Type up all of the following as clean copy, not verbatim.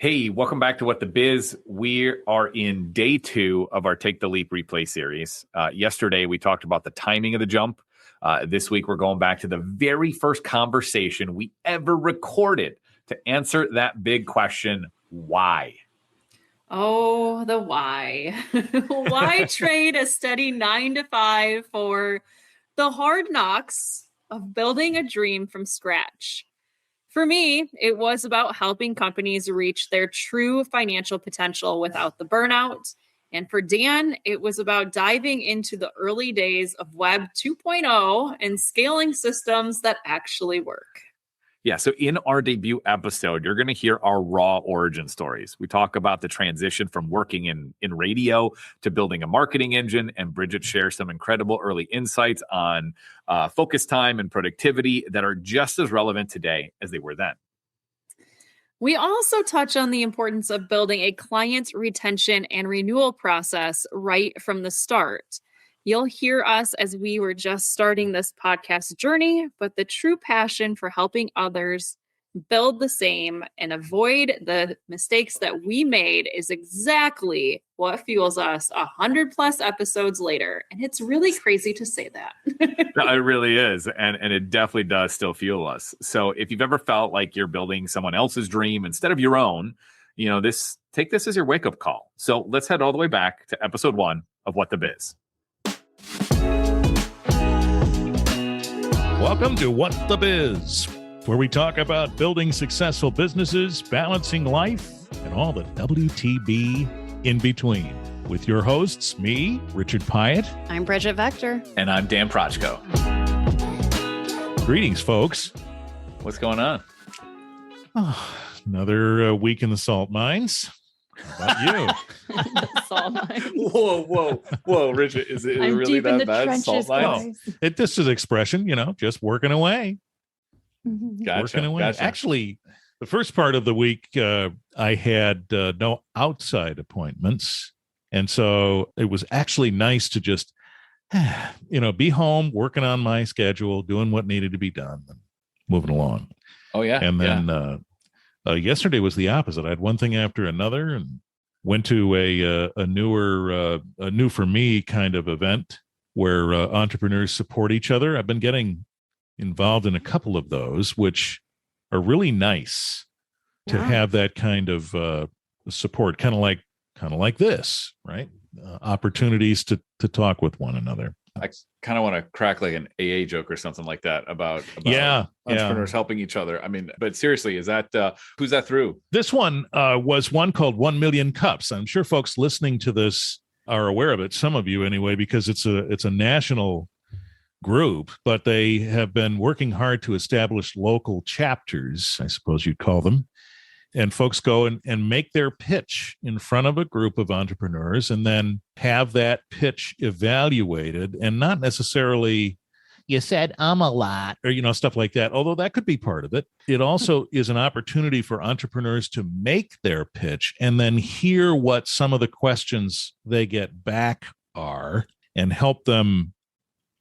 Hey, welcome back to What the Biz. We are in day 2 of our Take the Leap replay series. Yesterday, we talked about the timing of the jump. This week, we're going back to the very first conversation we ever recorded to answer that big question, why? Oh, the why. Why trade a steady 9 to 5 for the hard knocks of building a dream from scratch? For me, it was about helping companies reach their true financial potential without the burnout. And for Dan, it was about diving into the early days of Web 2.0 and scaling systems that actually work. Yeah, so in our debut episode, you're going to hear our raw origin stories. We talk about the transition from working in radio to building a marketing engine, and Brigitte shares some incredible early insights on focus time and productivity that are just as relevant today as they were then. We also touch on the importance of building a client retention and renewal process right from the start. You'll hear us as we were just starting this podcast journey, but the true passion for helping others build the same and avoid the mistakes that we made is exactly what fuels us 100+ episodes later. And it's really crazy to say that. It really is. And it definitely does still fuel us. So if you've ever felt like you're building someone else's dream instead of your own, take this as your wake-up call. So let's head all the way back to episode 1 of What the Biz. Welcome to What the Biz, where we talk about building successful businesses, balancing life, and all the WTB in between. With your hosts, me, Richard Pyatt. I'm Brigitte Vector. And I'm Dan Prochko. Greetings, folks. What's going on? Oh, another week in the salt mines. How about you? Salt mines. Whoa, Richard, is it I'm really deep in that the bad? trenches, Salt mines? This is expression, just working away. Gotcha, Working away. gotcha. Actually, the first part of the week, I had no outside appointments. And so it was actually nice to just, be home, working on my schedule, doing what needed to be done, and moving along. Oh, yeah. And then yesterday was the opposite. I had one thing after another and went to a new for me kind of event where entrepreneurs support each other. I've been getting involved in a couple of those, which are really nice to have that kind of support, kind of like this, right? Opportunities to talk with one another. I kind of want to crack like an AA joke or something like that about entrepreneurs helping each other. I mean, but seriously, is that who's that through? This one was one called 1 Million Cups. I'm sure folks listening to this are aware of it. Some of you anyway, because it's a national group, but they have been working hard to establish local chapters, I suppose you'd call them. And folks go and make their pitch in front of a group of entrepreneurs and then have that pitch evaluated, and not necessarily, you said a lot, or, stuff like that, although that could be part of it. It also is an opportunity for entrepreneurs to make their pitch and then hear what some of the questions they get back are and help them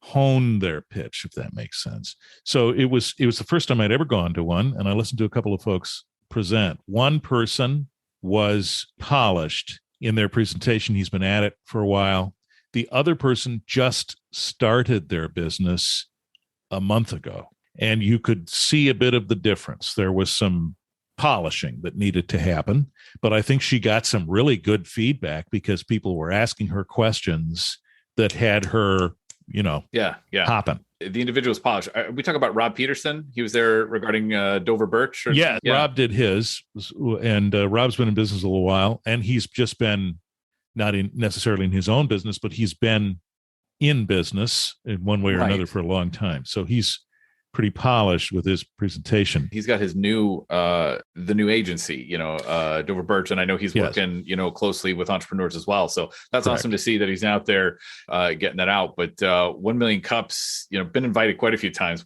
hone their pitch, if that makes sense. So it was the first time I'd ever gone to one, and I listened to a couple of folks present. One person was polished in their presentation. He's been at it for a while. The other person just started their business a month ago, and you could see a bit of the difference. There was some polishing that needed to happen, but I think she got some really good feedback because people were asking her questions that had her, hopping. The individual is polished. We talk about Rob Peterson. He was there regarding Dover Birch. Rob did his, and Rob's been in business a little while, and he's just been not necessarily in his own business, but he's been in business in one way or another for a long time. So he's pretty polished with his presentation. He's got his the new agency, Dover Birch, and I know he's working, closely with entrepreneurs as well. So that's awesome to see that he's out there getting that out. But 1 Million Cups, been invited quite a few times.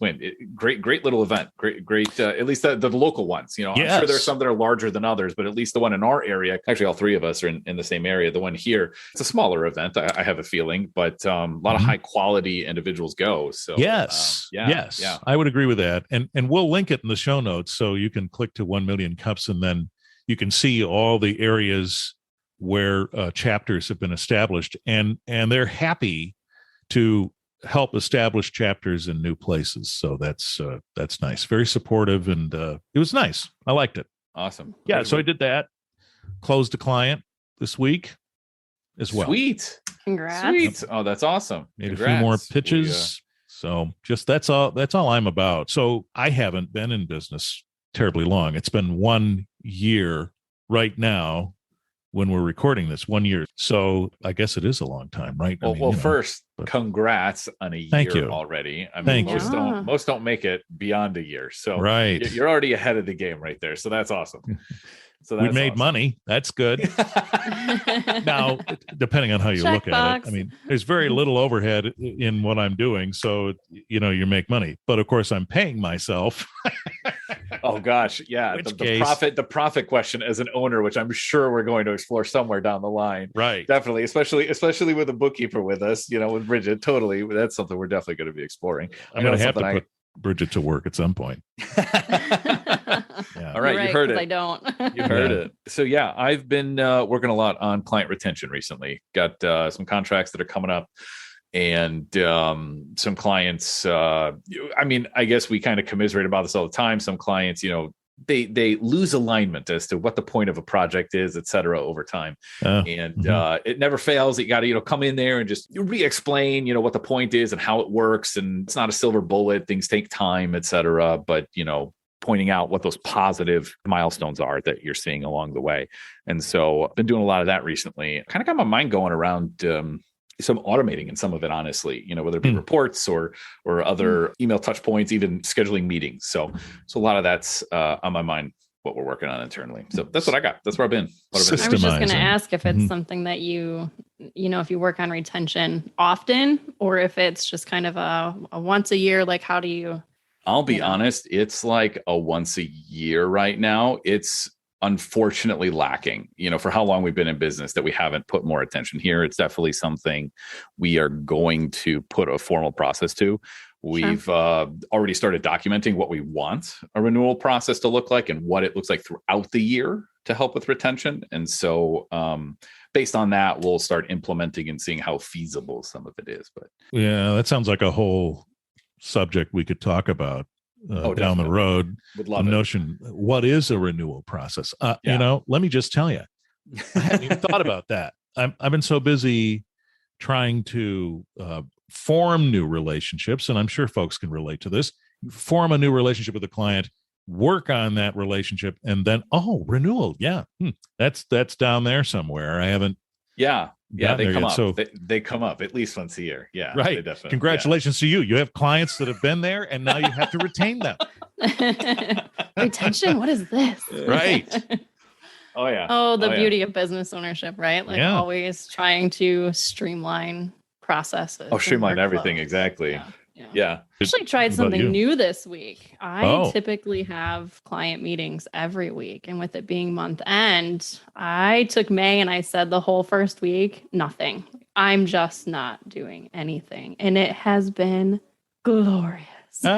Great little event. Great. At least the local ones. I'm sure there's some that are larger than others, but at least the one in our area, actually all three of us are in the same area. The one here, it's a smaller event, I have a feeling, but a lot of high quality individuals go. So yes. I would agree with that. And we'll link it in the show notes so you can click to 1 Million Cups and then you can see all the areas where chapters have been established, and they're happy to help establish chapters in new places. So that's nice. Very supportive, and it was nice. I liked it. Awesome. Yeah. So I did that. Closed a client this week as well. Sweet. Congrats. Sweet. Oh, that's awesome. Made Congrats. a few more pitches. So just that's all I'm about. So I haven't been in business terribly long. It's been 1 year right now when we're recording this, 1 year. So I guess it is a long time, right? Well, first, congrats on a year already. I mean, most don't make it beyond a year. So you're already ahead of the game right there. So that's awesome. So we made money. That's good. Now, depending on how you look at it, I mean, there's very little overhead in what I'm doing. So, you make money. But of course, I'm paying myself. Oh, gosh. Yeah. The profit question as an owner, which I'm sure we're going to explore somewhere down the line. Right. Definitely. Especially with a bookkeeper with us, with Brigitte. Totally. That's something we're definitely going to be exploring. I'm going to have to put Brigitte to work at some point. Yeah. All right, you heard it. I don't. You heard it. So yeah, I've been working a lot on client retention recently. Got some contracts that are coming up, and some clients. I guess we kind of commiserate about this all the time. Some clients, they lose alignment as to what the point of a project is, et cetera, over time. It never fails. You got to, come in there and just re-explain, what the point is and how it works. And it's not a silver bullet. Things take time, et cetera. But, pointing out what those positive milestones are that you're seeing along the way. And so I've been doing a lot of that recently. Kind of got my mind going around some automating in some of it, honestly, whether it be reports or other email touch points, even scheduling meetings. So a lot of that's on my mind, what we're working on internally. So that's what I got. That's where I've been. I was just going to ask if it's something that if you work on retention often, or if it's just kind of a once a year, like how do you... I'll be honest, it's like a once a year right now. It's unfortunately lacking, for how long we've been in business, that we haven't put more attention here. It's definitely something we are going to put a formal process to. We've already started documenting what we want a renewal process to look like and what it looks like throughout the year to help with retention. And so based on that, we'll start implementing and seeing how feasible some of it is. But yeah, that sounds like a whole subject we could talk about down the road. Would love the notion, what is a renewal process? Let me just tell you, I hadn't even thought about that. I've been so busy trying to form new relationships, and I'm sure folks can relate to this. Form a new relationship with a client, work on that relationship, and then renewal. Yeah, that's down there somewhere. I haven't. Yeah, they come up. So they come up at least once a year. Yeah, right. Definitely. Congratulations to you. You have clients that have been there, and now you have to retain them. Retention? What is this? Right. Oh yeah. Oh, the beauty of business ownership, right? Like always trying to streamline processes. Streamline everything. Exactly. Yeah. I actually tried something new this week. I typically have client meetings every week. And with it being month end, I took May and I said the whole first week, nothing. I'm just not doing anything. And it has been glorious. So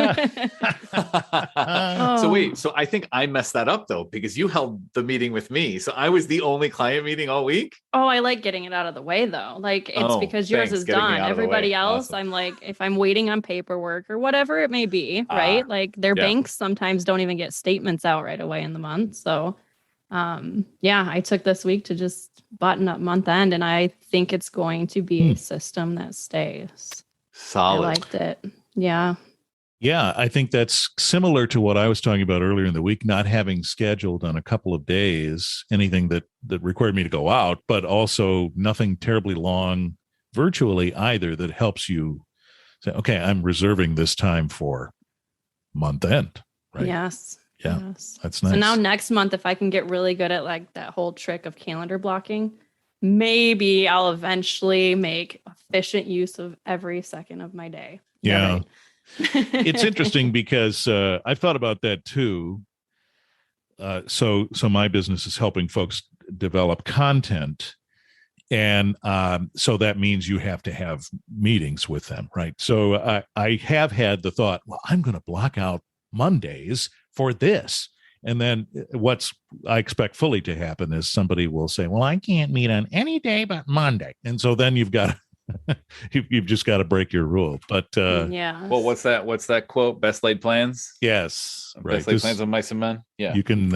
I think I messed that up though, because you held the meeting with me. So I was the only client meeting all week. Oh, I like getting it out of the way though. Like it's because yours is done. Everybody else, awesome. I'm like, if I'm waiting on paperwork or whatever it may be, right? Like their banks sometimes don't even get statements out right away in the month. So I took this week to just button up month end, and I think it's going to be a system that stays. Solid. I liked it. Yeah. Yeah, I think that's similar to what I was talking about earlier in the week, not having scheduled on a couple of days anything that required me to go out, but also nothing terribly long virtually either that helps you say, okay, I'm reserving this time for month end, right? Yes. Yeah, that's nice. So now next month, if I can get really good at like that whole trick of calendar blocking, maybe I'll eventually make efficient use of every second of my day. Yeah. Right? It's interesting because I've thought about that too. So my business is helping folks develop content. And so that means you have to have meetings with them, right? So I have had the thought, well, I'm going to block out Mondays for this. And then what's I expect fully to happen is somebody will say, well, I can't meet on any day but Monday. And so then you've got you've just got to break your rule. But yeah. Well, what's that quote? Best laid plans. Yes, right. Best laid plans of mice and men. Yeah. You can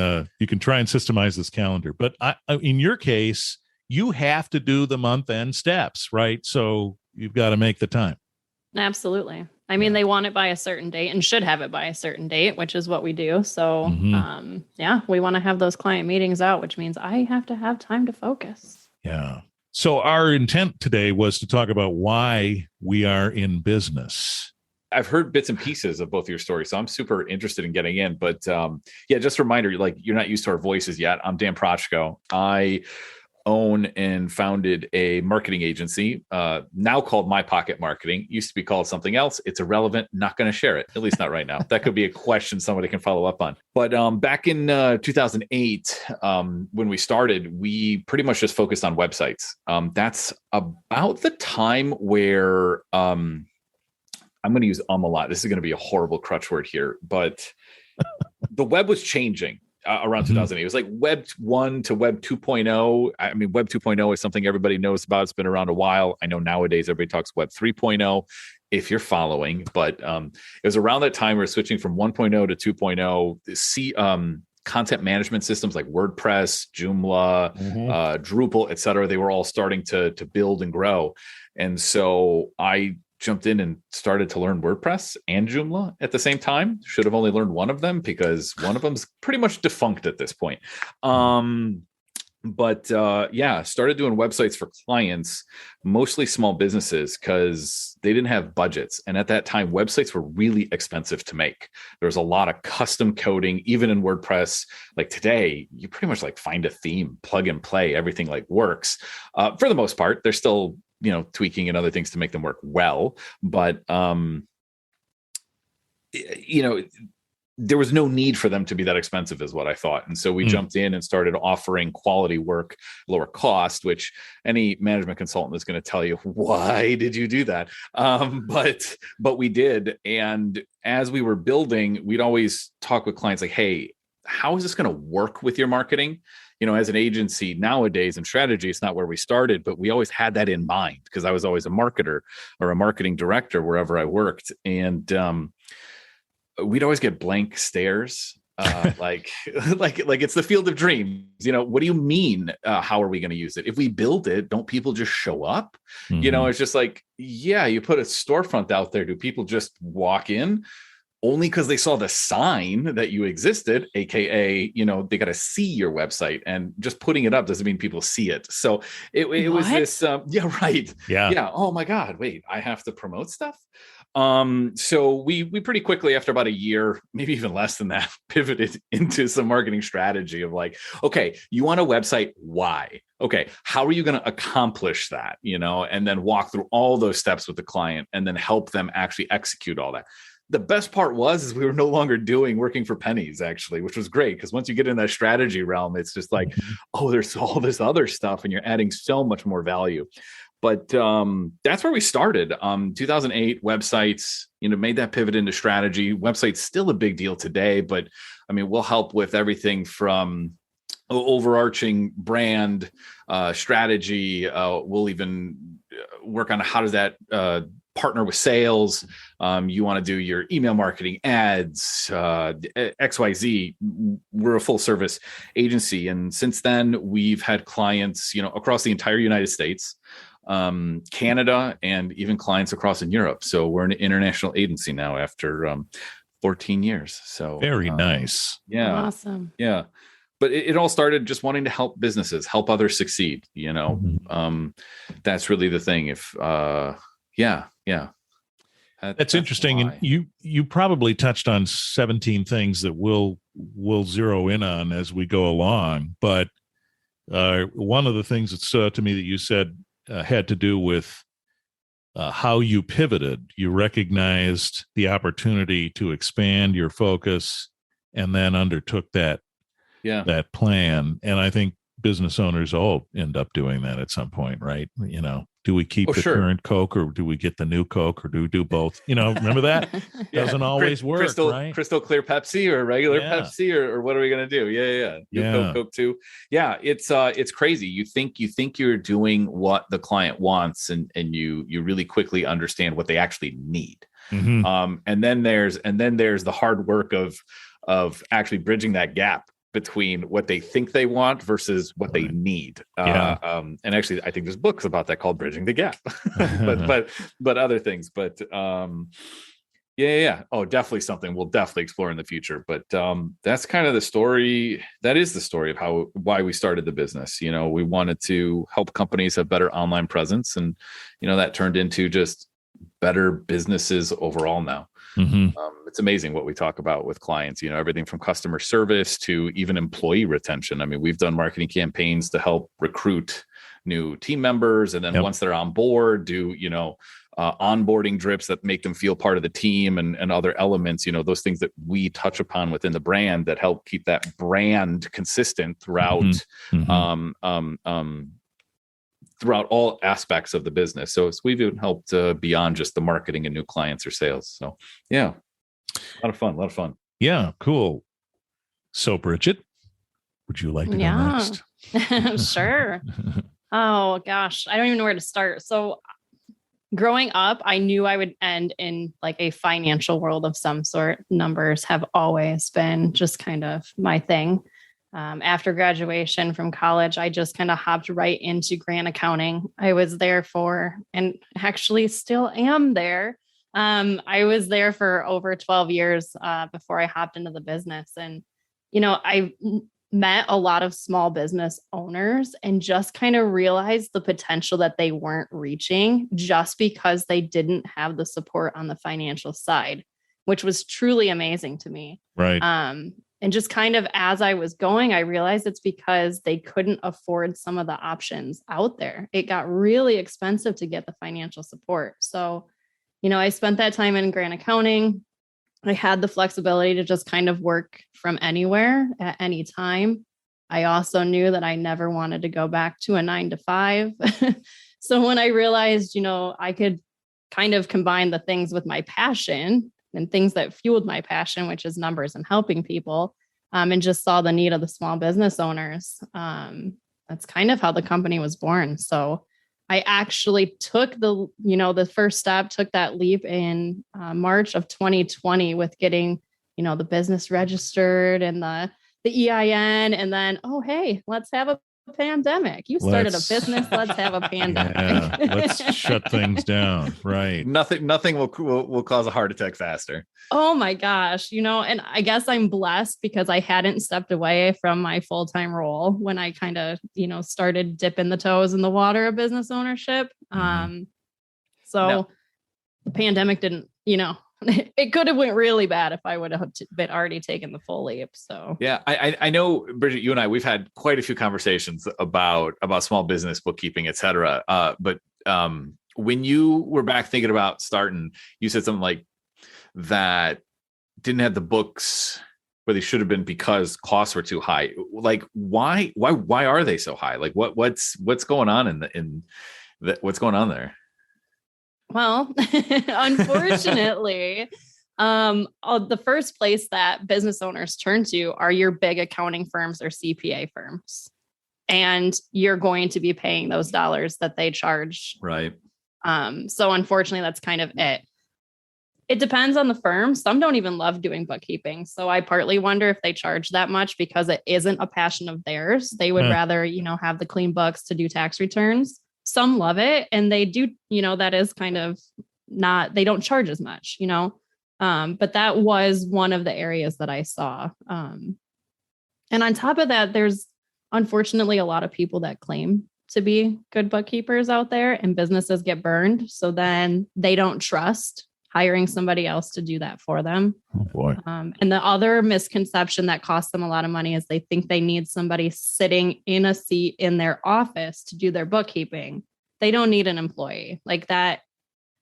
try and systemize this calendar, but in your case, you have to do the month end steps, right? So you've got to make the time. Absolutely. I mean, they want it by a certain date and should have it by a certain date, which is what we do. So, we want to have those client meetings out, which means I have to have time to focus. Yeah. So our intent today was to talk about why we are in business. I've heard bits and pieces of both your stories, so I'm super interested in getting in. But just a reminder, like, you're not used to our voices yet. I'm Dan Prochko. I own and founded a marketing agency, now called My Pocket Marketing. Used to be called something else. It's irrelevant. Not going to share it, at least not right now. That could be a question somebody can follow up on. But back in 2008, when we started, we pretty much just focused on websites. That's about the time where I'm going to use a lot. This is going to be a horrible crutch word here, but the web was changing. Around 2008. It was like Web 1 to Web 2.0. I mean, Web 2.0 is something everybody knows about. It's been around a while. I know nowadays everybody talks Web 3.0, if you're following. But it was around that time we were switching from 1.0 to 2.0. Content management systems like WordPress, Joomla, Drupal, et cetera, they were all starting to build and grow. And so I jumped in and started to learn WordPress and Joomla at the same time. Should have only learned one of them because one of them's pretty much defunct at this point. Started doing websites for clients, mostly small businesses, because they didn't have budgets. And at that time, websites were really expensive to make. There was a lot of custom coding, even in WordPress. Like today, you pretty much like find a theme, plug and play, everything like works. For the most part, there's still tweaking and other things to make them work well. But, there was no need for them to be that expensive is what I thought. And so we jumped in and started offering quality work, lower cost, which any management consultant is going to tell you, why did you do that? But we did. And as we were building, we'd always talk with clients like, hey, how is this going to work with your marketing? As an agency nowadays in strategy, it's not where we started, but we always had that in mind because I was always a marketer or a marketing director wherever I worked. And we'd always get blank stares, like it's the field of dreams. What do you mean? How are we going to use it? If we build it, don't people just show up? It's just like, yeah, you put a storefront out there. Do people just walk in? Only because they saw the sign that you existed, AKA, they got to see your website, and just putting it up doesn't mean people see it. So it was this, right. Yeah. Oh my God, wait, I have to promote stuff. So we pretty quickly, after about a year, maybe even less than that, pivoted into some marketing strategy of like, okay, you want a website, why? Okay, how are you going to accomplish that? And then walk through all those steps with the client and then help them actually execute all that. The best part is we were no longer working for pennies, actually, which was great. Because once you get in that strategy realm, it's just like, oh, there's all this other stuff and you're adding so much more value. But that's where we started. 2008 websites, made that pivot into strategy. Websites still a big deal today, but I mean, we'll help with everything from overarching brand strategy. We'll even work on how does that partner with sales. You want to do your email marketing, ads, XYZ. We're a full service agency. And since then, we've had clients, across the entire United States, Canada, and even clients across in Europe. So we're an international agency now after 14 years. So very nice. Yeah. Awesome. Yeah. But it all started just wanting to help businesses, help others succeed. That's really the thing. If, that's interesting. Why. And you probably touched on 17 things that we'll zero in on as we go along. But one of the things that stood out to me that you said had to do with how you pivoted. You recognized the opportunity to expand your focus and then undertook that plan. And I think business owners all end up doing that at some point, right? Do we keep the current Coke, or do we get the new Coke, or do we do both? Remember that? Doesn't always work, right? Crystal clear Pepsi or regular Pepsi, or what are we going to do? Yeah. New Coke too. Yeah, it's crazy. You think you're doing what the client wants, and you really quickly understand what they actually need. Mm-hmm. And then there's the hard work of actually bridging that gap between what they think they want versus what they need. And actually, I think there's books about that called Bridging the Gap, but other things. But Oh, definitely something we'll definitely explore in the future. But that's kind of the story. That is the story of why we started the business. We wanted to help companies have better online presence, and that turned into just better businesses overall now. Mm-hmm. It's amazing what we talk about with clients, everything from customer service to even employee retention. I mean, we've done marketing campaigns to help recruit new team members. And then once they're on board, do, onboarding drips that make them feel part of the team, and other elements, those things that we touch upon within the brand that help keep that brand consistent throughout, throughout all aspects of the business. So we've even helped beyond just the marketing and new clients or sales. So yeah, a lot of fun. Yeah, cool. So Brigitte, would you like to go next? Sure. Oh gosh, I don't even know where to start. So growing up, I knew I would end in like a financial world of some sort. Numbers have always been just kind of my thing. After graduation from college, I just kind of hopped right into grant accounting. I was there and actually still am there. I was there for over 12 years before I hopped into the business. And, I met a lot of small business owners and just kind of realized the potential that they weren't reaching just because they didn't have the support on the financial side, which was truly amazing to me. Right. And just kind of as I was going, I realized it's because they couldn't afford some of the options out there. It got really expensive to get the financial support. So, I spent that time in grant accounting. I had the flexibility to just kind of work from anywhere at any time. I also knew that I never wanted to go back to a 9-to-5. So when I realized, I could kind of combine the things with my passion and things that fueled my passion, which is numbers and helping people, and just saw the need of the small business owners. That's kind of how the company was born. So I actually took the first step, took that leap in March of 2020 with getting, the business registered and the EIN, and then, oh, hey, let's have a pandemic. You started a business. Let's have a pandemic. Yeah, let's shut things down. Right. Nothing will cause a heart attack faster. Oh my gosh. And I guess I'm blessed because I hadn't stepped away from my full-time role when I kind of, started dipping the toes in the water of business ownership. So the pandemic didn't, it could have went really bad if I would have been already taken the full leap. So yeah, I know, Brigitte, you and I, we've had quite a few conversations about small business, bookkeeping, et cetera. But when you were back thinking about starting, you said something like that didn't have the books where they should have been because costs were too high. Like why are they so high? Like what's going on what's going on there? Well, unfortunately, the first place that business owners turn to are your big accounting firms or CPA firms. And you're going to be paying those dollars that they charge. Right. So unfortunately, that's kind of it. It depends on the firm. Some don't even love doing bookkeeping. So I partly wonder if they charge that much because it isn't a passion of theirs. They would rather, have the clean books to do tax returns. Some love it, and they do, that is kind of not, they don't charge as much, but that was one of the areas that I saw. And on top of that, there's unfortunately a lot of people that claim to be good bookkeepers out there, and businesses get burned. So then they don't trust hiring somebody else to do that for them. Oh boy. And the other misconception that costs them a lot of money is they think they need somebody sitting in a seat in their office to do their bookkeeping. They don't need an employee like that.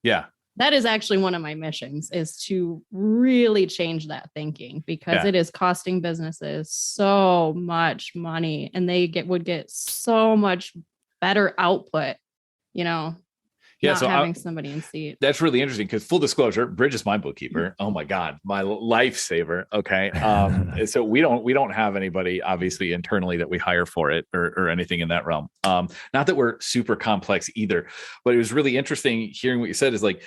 Yeah. That is actually one of my missions, is to really change that thinking, because it is costing businesses so much money, and they would get so much better output, Yeah, not so having somebody in seat. That's really interesting because full disclosure, Bridge is my bookkeeper. Oh my God, my lifesaver. Okay. So we don't have anybody obviously internally that we hire for it or anything in that realm. Not that we're super complex either, but it was really interesting hearing what you said is like,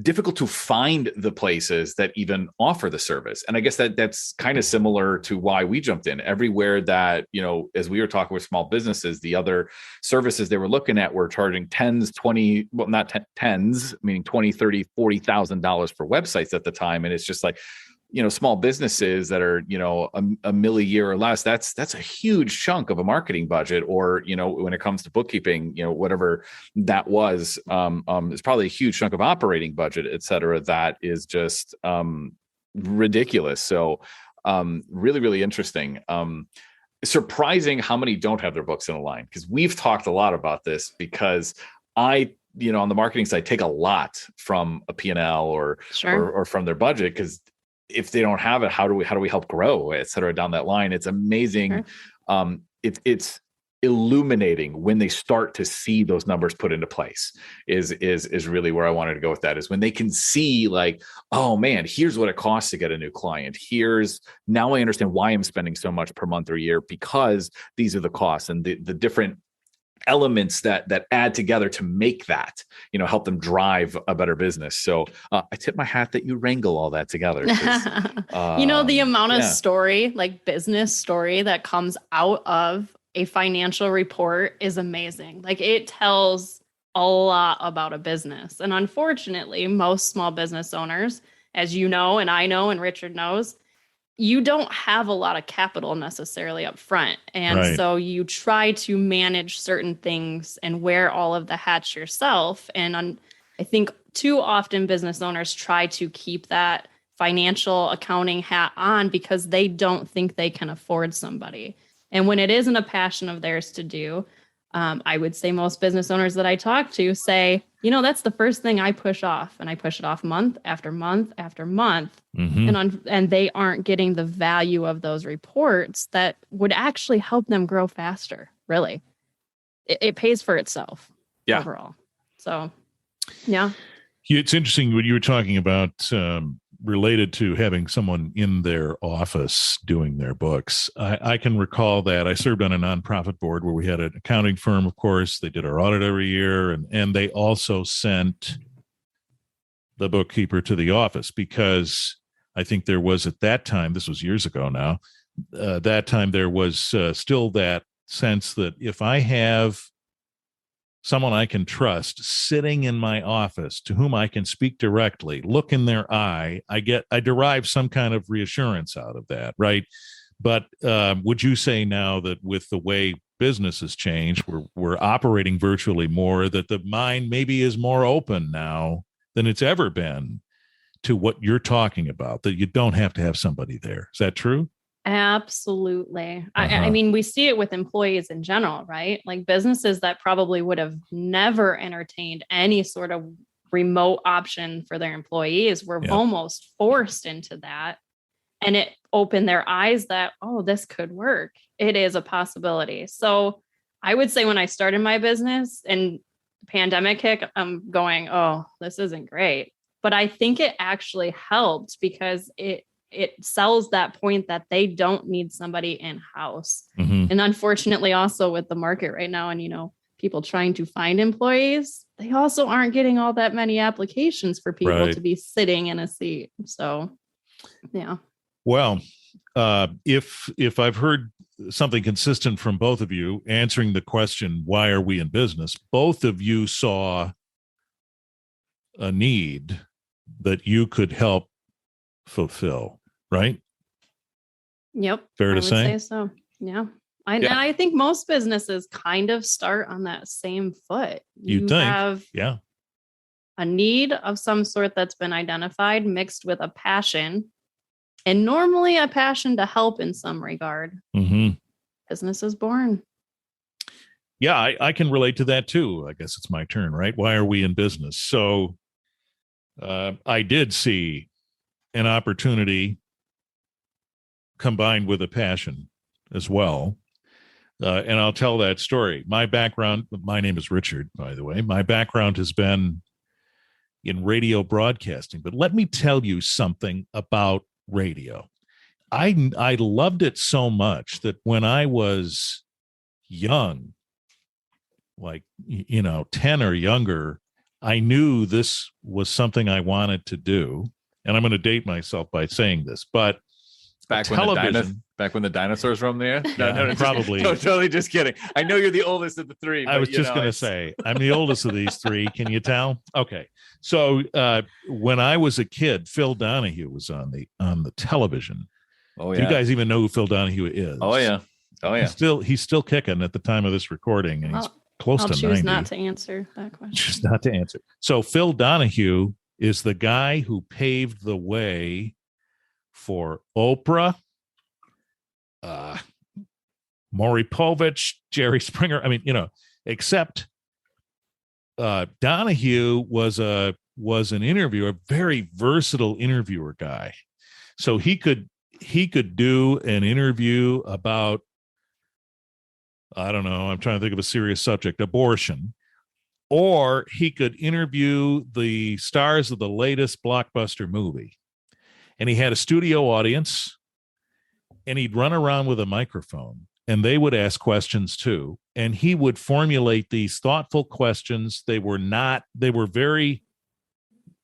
difficult to find the places that even offer the service. And I guess that's kind of similar to why we jumped in everywhere that, as we were talking with small businesses, the other services they were looking at were charging tens, 20, well, not tens, meaning 20, 30, $40,000 for websites at the time. And it's just like, small businesses that are, a million a year or less, that's a huge chunk of a marketing budget. Or, when it comes to bookkeeping, whatever that was, it's probably a huge chunk of operating budget, et cetera. That is just ridiculous. So really, really interesting. Surprising how many don't have their books in a line, because we've talked a lot about this because on the marketing side, take a lot from a P&L or from their budget, because if they don't have it, how do we help grow, et cetera, down that line? It's amazing. Sure. It's illuminating when they start to see those numbers put into place is really where I wanted to go with that, is when they can see like, oh man, here's what it costs to get a new client. Now I understand why I'm spending so much per month or year, because these are the costs and the different elements that add together to make that, help them drive a better business. So I tip my hat that you wrangle all that together. The amount of story, like business story, that comes out of a financial report is amazing. Like it tells a lot about a business. And unfortunately, most small business owners, as you know, and I know, and Richard knows, you don't have a lot of capital necessarily up front. And so you try to manage certain things and wear all of the hats yourself. And I think too often business owners try to keep that financial accounting hat on because they don't think they can afford somebody. And when it isn't a passion of theirs to do, I would say most business owners that I talk to say, that's the first thing I push off. And I push it off month after month after month. Mm-hmm. And they aren't getting the value of those reports that would actually help them grow faster. Really. It pays for itself overall. So, yeah. It's interesting what you were talking about related to having someone in their office doing their books. I can recall that I served on a nonprofit board where we had an accounting firm, of course. They did our audit every year, and they also sent the bookkeeper to the office because I think there was at that time, this was years ago now, that time there was still that sense that if I have someone I can trust sitting in my office to whom I can speak directly, look in their eye, I derive some kind of reassurance out of that, right? But would you say now that with the way business has changed, we're operating virtually more, that the mind maybe is more open now than it's ever been to what you're talking about, that you don't have to have somebody there? Is that true? Absolutely. I mean, we see it with employees in general, right? Like businesses that probably would have never entertained any sort of remote option for their employees were almost forced into that. And it opened their eyes that, oh, this could work. It is a possibility. So I would say when I started my business and the pandemic hit, I'm going, oh, this isn't great. But I think it actually helped because it sells that point that they don't need somebody in-house. Mm-hmm. And unfortunately, also with the market right now and, people trying to find employees, they also aren't getting all that many applications for people to be sitting in a seat. So, yeah. Well, if I've heard something consistent from both of you answering the question, why are we in business? Both of you saw a need that you could help fulfill, right? Yep. Fair to say? I would say so. Yeah. I think most businesses kind of start on that same foot. You have a need of some sort that's been identified mixed with a passion, and normally a passion to help in some regard. Mm-hmm. Business is born. Yeah, I can relate to that too. I guess it's my turn, right? Why are we in business? So I did see an opportunity combined with a passion as well. And I'll tell that story. My name is Richard, by the way. My background has been in radio broadcasting, but let me tell you something about radio. I loved it so much that when I was young, like, 10 or younger, I knew this was something I wanted to do. And I'm going to date myself by saying this, but back when the dinosaurs roamed the air. No, probably. Totally just kidding. I know you're the oldest of the three. I was just going to say, I'm the oldest of these three. Can you tell? Okay. So when I was a kid, Phil Donahue was on the television. Oh yeah. Do you guys even know who Phil Donahue is? Oh yeah. He's still kicking at the time of this recording, and he's close to 90. I'll choose not to answer that question. Choose not to answer. So Phil Donahue is the guy who paved the way for Oprah, Maury Povich, Jerry Springer. I mean, except Donahue was an interviewer, a very versatile interviewer guy. So he could do an interview about, I don't know, I'm trying to think of a serious subject, abortion, or he could interview the stars of the latest blockbuster movie. And he had a studio audience, and he'd run around with a microphone, and they would ask questions too. And he would formulate these thoughtful questions. They were very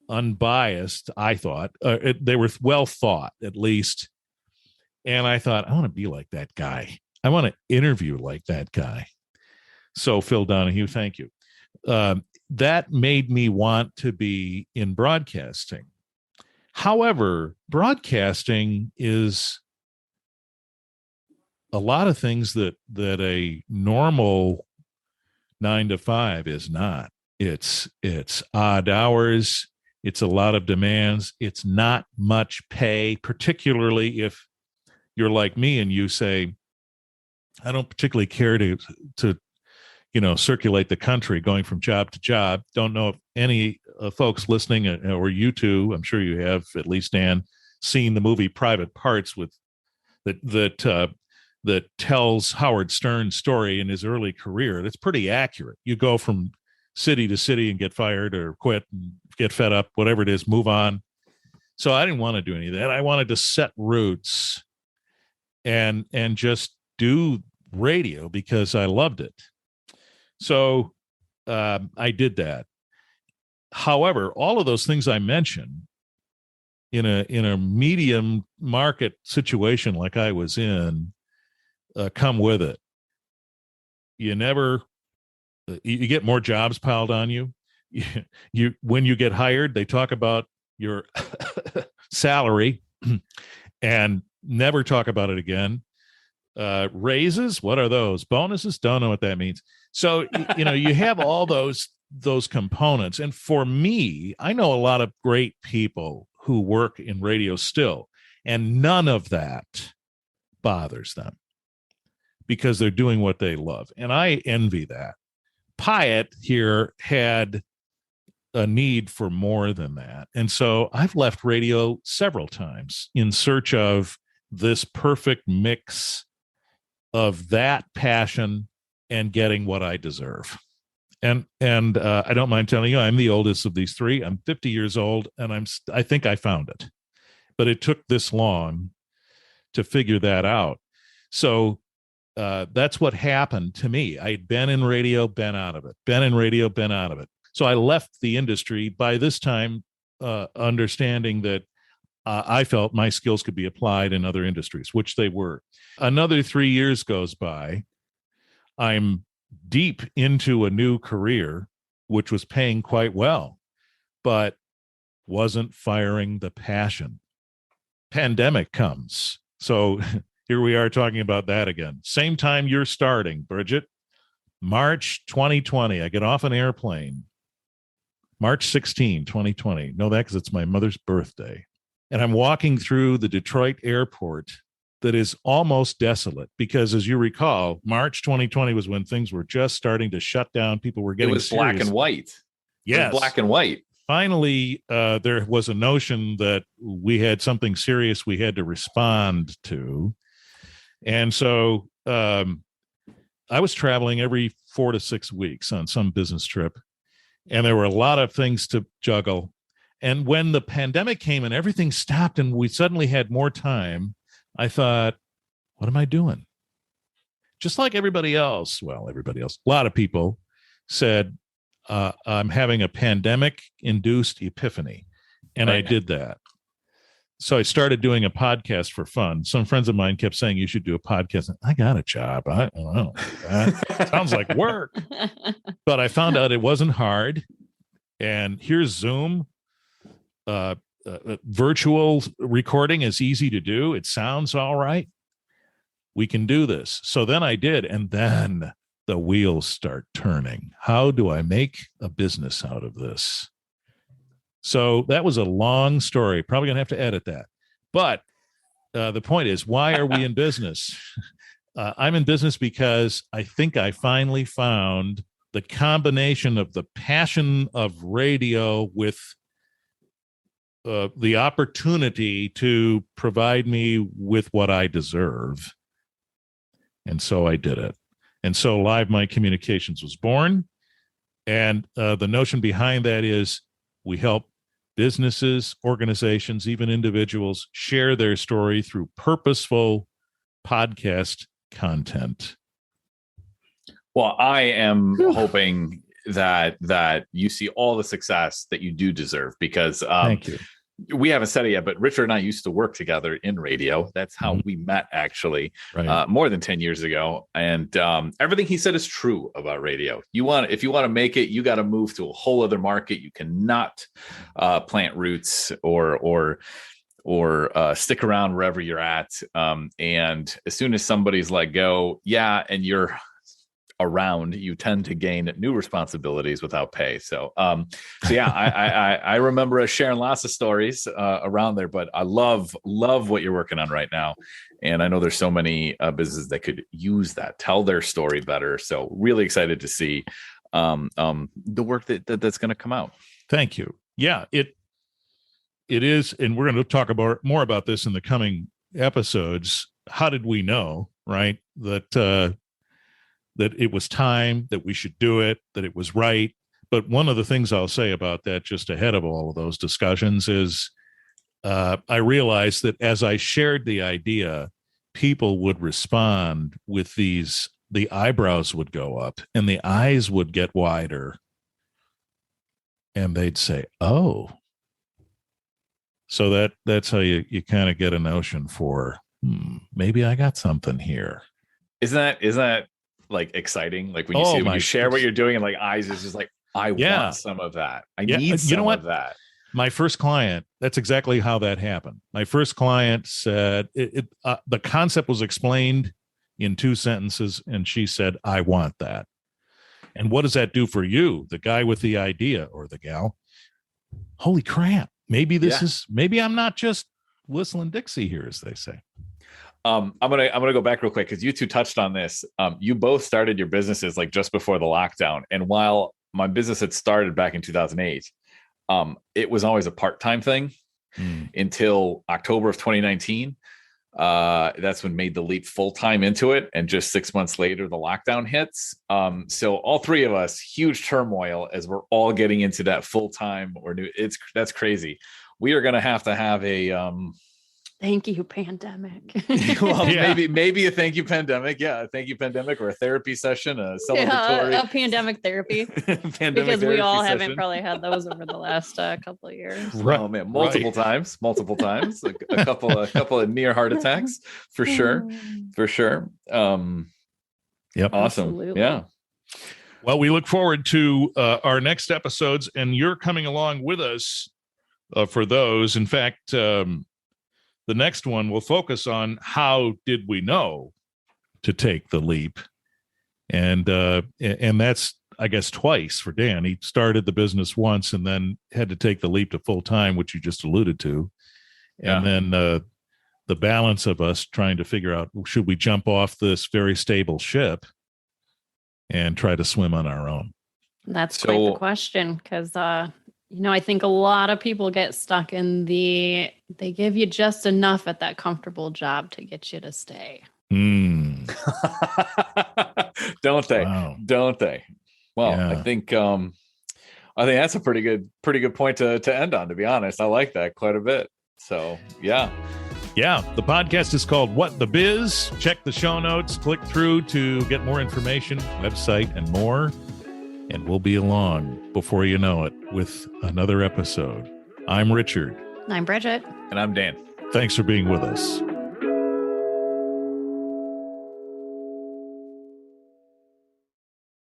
unbiased, I thought. They were well thought, at least. And I thought, I want to be like that guy. I want to interview like that guy. So Phil Donahue, thank you. That made me want to be in broadcasting. However, broadcasting is a lot of things that a normal 9 to 5 is not. It's odd hours. It's a lot of demands. It's not much pay, particularly if you're like me and you say, I don't particularly care to circulate the country going from job to job. Don't know if any folks listening or you two, I'm sure you have, at least Dan, seen the movie Private Parts that tells Howard Stern's story in his early career. That's pretty accurate. You go from city to city and get fired or quit and get fed up, whatever it is, move on. So I didn't want to do any of that. I wanted to set roots and just do radio because I loved it. So I did that. However, all of those things I mentioned in a medium market situation like I was in come with it. You get more jobs piled on you. You when you get hired, they talk about your salary and never talk about it again. Raises, what are those? Bonuses, don't know what that means. So you have all those components. And for me, I know a lot of great people who work in radio still, and none of that bothers them because they're doing what they love. And I envy that. Pyatt here had a need for more than that. And so I've left radio several times in search of this perfect mix of that passion and getting what I deserve. And I don't mind telling you, I'm the oldest of these three. I'm 50 years old, and I think I found it. But it took this long to figure that out. So that's what happened to me. I had been in radio, been out of it. Been in radio, been out of it. So I left the industry by this time, understanding that I felt my skills could be applied in other industries, which they were. Another 3 years goes by. I'm deep into a new career, which was paying quite well, but wasn't firing the passion. Pandemic comes. So here we are talking about that again. Same time you're starting, Brigitte. March 2020. I get off an airplane. March 16, 2020. Know that because it's my mother's birthday. And I'm walking through the Detroit airport that is almost desolate because, as you recall, March 2020 was when things were just starting to shut down. People were getting serious. Black and white. Yes. Black and white. Finally, there was a notion that we had something serious we had to respond to. And so I was traveling every 4 to 6 weeks on some business trip, and there were a lot of things to juggle. And when the pandemic came and everything stopped and we suddenly had more time, I thought, what am I doing? Just like everybody else, a lot of people said, I'm having a pandemic-induced epiphany. And right. I did that. So I started doing a podcast for fun. Some friends of mine kept saying, you should do a podcast. I got a job. I don't know. That sounds like work. But I found out it wasn't hard. And here's Zoom. Virtual recording is easy to do. It sounds all right. We can do this. So then I did. And then the wheels start turning. How do I make a business out of this? So that was a long story. Probably going to have to edit that. But the point is, why are we in business? I'm in business because I think I finally found the combination of the passion of radio with the opportunity to provide me with what I deserve. And so I did it. And so Live My Communications was born. And the notion behind that is we help businesses, organizations, even individuals share their story through purposeful podcast content. Well, I am hoping that you see all the success that you do deserve, because thank you. We haven't said it yet, but Richard and I used to work together in radio. That's how we met, actually, more than 10 years ago. And everything he said is true about radio. If you want to make it, you got to move to a whole other market. You cannot plant roots or stick around wherever you're at. And as soon as somebody's let go, and you're around, you tend to gain new responsibilities without pay. So I remember us sharing lots of stories around there, but I love what you're working on right now. And I know there's so many businesses that could use that, tell their story better. So really excited to see the work that's going to come out. Thank you. Yeah, it is. And we're going to talk more about this in the coming episodes. How did we know, right? That it was time, that we should do it, that it was right. But one of the things I'll say about that, just ahead of all of those discussions, is I realized that as I shared the idea, people would respond with the eyebrows would go up and the eyes would get wider. And they'd say, oh. So that's how you kind of get a notion for, maybe I got something here. Isn't that like exciting? Like when you share what you're doing and like eyes is just like, I want some of that. I need some of that. My first client, that's exactly how that happened. My first client said the concept was explained in 2 sentences, and she said, I want that. And what does that do for you, the guy with the idea, or the gal? Holy crap. Maybe maybe I'm not just whistling Dixie here, as they say. I'm gonna go back real quick, because you two touched on this. You both started your businesses like just before the lockdown, and while my business had started back in 2008, it was always a part-time thing until October of 2019. That's when made the leap full-time into it, and just 6 months later the lockdown hits. So all three of us, huge turmoil as we're all getting into that full-time or new. That's crazy. We are gonna have a thank you, pandemic. Well, maybe a thank you, pandemic. Yeah, a thank you, pandemic, or a therapy session, a celebratory a pandemic therapy. Because we all haven't probably had those over the last couple of years. Right. Oh man, multiple times, a couple of near heart attacks for sure. Yep. Awesome. Absolutely. Yeah. Well, we look forward to our next episodes, and you're coming along with us for those. In fact, the next one will focus on how did we know to take the leap, and that's, I guess, twice for Dan. He started the business once and then had to take the leap to full time, which you just alluded to, and then the balance of us trying to figure out, should we jump off this very stable ship and try to swim on our own? That's quite the question, because I think a lot of people get stuck in they give you just enough at that comfortable job to get you to stay. Don't they? Wow. Don't they? Well, Yeah. I think that's a pretty good point to end on, to be honest. I like that quite a bit. So yeah. Yeah, the podcast is called What the Biz. Check the show notes, click through to get more information, website, and more. And we'll be along before you know it with another episode. I'm Richard. I'm Brigitte. And I'm Dan. Thanks for being with us.